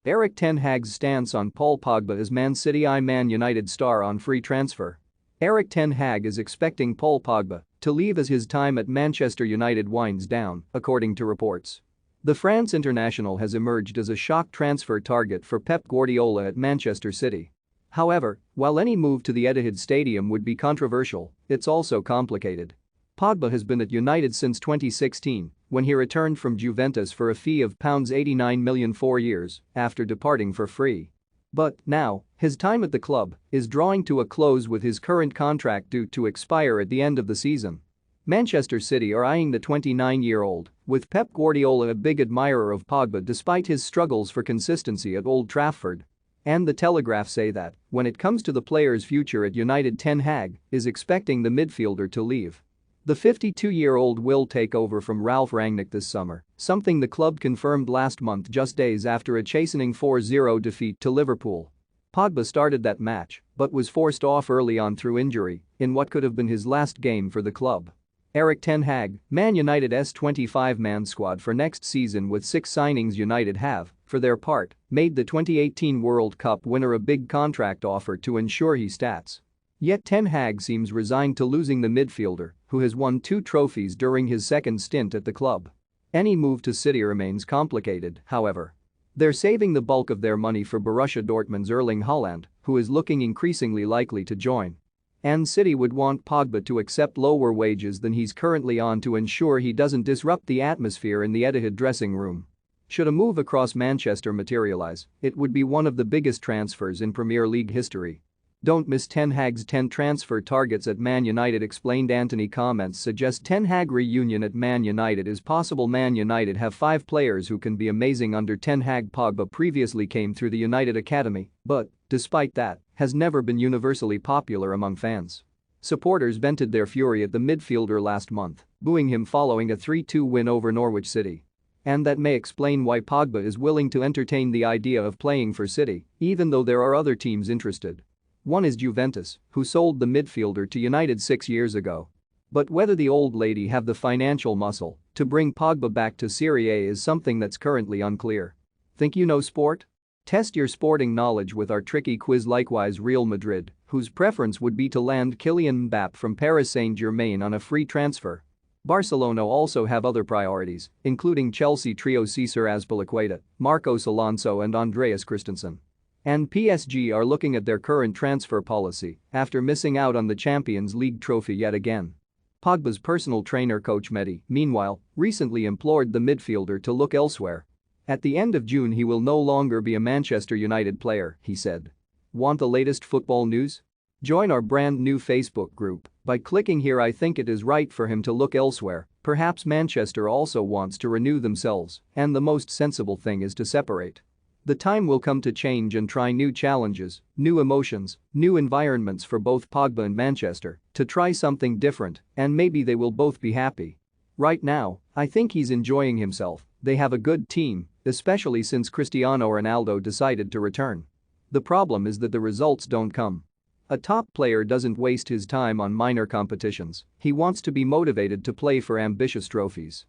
Erik Ten Hag's stance on Paul Pogba as Man United star on free transfer. Erik Ten Hag is expecting Paul Pogba to leave as his time at Manchester United winds down, according to reports. The France international has emerged as a shock transfer target for Pep Guardiola at Manchester City. However, while any move to the Etihad Stadium would be controversial, it's also complicated. Pogba has been at United since 2016, when he returned from Juventus for a fee of £89 million 4 years after departing for free. But now, his time at the club is drawing to a close with his current contract due to expire at the end of the season. Manchester City are eyeing the 29-year-old, with Pep Guardiola a big admirer of Pogba despite his struggles for consistency at Old Trafford. And the Telegraph say that, when it comes to the player's future at United, Ten Hag is expecting the midfielder to leave. The 52-year-old will take over from Ralf Rangnick this summer, something the club confirmed last month just days after a chastening 4-0 defeat to Liverpool. Pogba started that match but was forced off early on through injury in what could have been his last game for the club. Erik Ten Hag, Man United's 25-man squad for next season with 6 signings. United have, for their part, made the 2018 World Cup winner a big contract offer to ensure he starts. Yet Ten Hag seems resigned to losing the midfielder, who has won 2 trophies during his second stint at the club. Any move to City remains complicated, however. They're saving the bulk of their money for Borussia Dortmund's Erling Haaland, who is looking increasingly likely to join. And City would want Pogba to accept lower wages than he's currently on to ensure he doesn't disrupt the atmosphere in the Etihad dressing room. Should a move across Manchester materialize, it would be one of the biggest transfers in Premier League history. Don't miss Ten Hag's 10 transfer targets at Man United explained. Anthony comments suggest Ten Hag reunion at Man United is possible. Man United have 5 players who can be amazing under Ten Hag. Pogba previously came through the United Academy, but, despite that, has never been universally popular among fans. Supporters vented their fury at the midfielder last month, booing him following a 3-2 win over Norwich City. And that may explain why Pogba is willing to entertain the idea of playing for City, even though there are other teams interested. One is Juventus, who sold the midfielder to United 6 years ago. But whether the old lady have the financial muscle to bring Pogba back to Serie A is something that's currently unclear. Think you know sport? Test your sporting knowledge with our tricky quiz. Likewise, Real Madrid, whose preference would be to land Kylian Mbappé from Paris Saint-Germain on a free transfer. Barcelona also have other priorities, including Chelsea trio Cesar Azpilicueta, Marcos Alonso and Andreas Christensen. And PSG are looking at their current transfer policy after missing out on the Champions League trophy yet again. Pogba's personal trainer Coach Mehdi, meanwhile, recently implored the midfielder to look elsewhere. At the end of June he will no longer be a Manchester United player, he said. Want the latest football news? Join our brand new Facebook group by clicking here. I think it is right for him to look elsewhere. Perhaps Manchester also wants to renew themselves, and the most sensible thing is to separate. The time will come to change and try new challenges, new emotions, new environments for both Pogba and Manchester, to try something different, and maybe they will both be happy. Right now, I think he's enjoying himself. They have a good team, especially since Cristiano Ronaldo decided to return. The problem is that the results don't come. A top player doesn't waste his time on minor competitions, he wants to be motivated to play for ambitious trophies.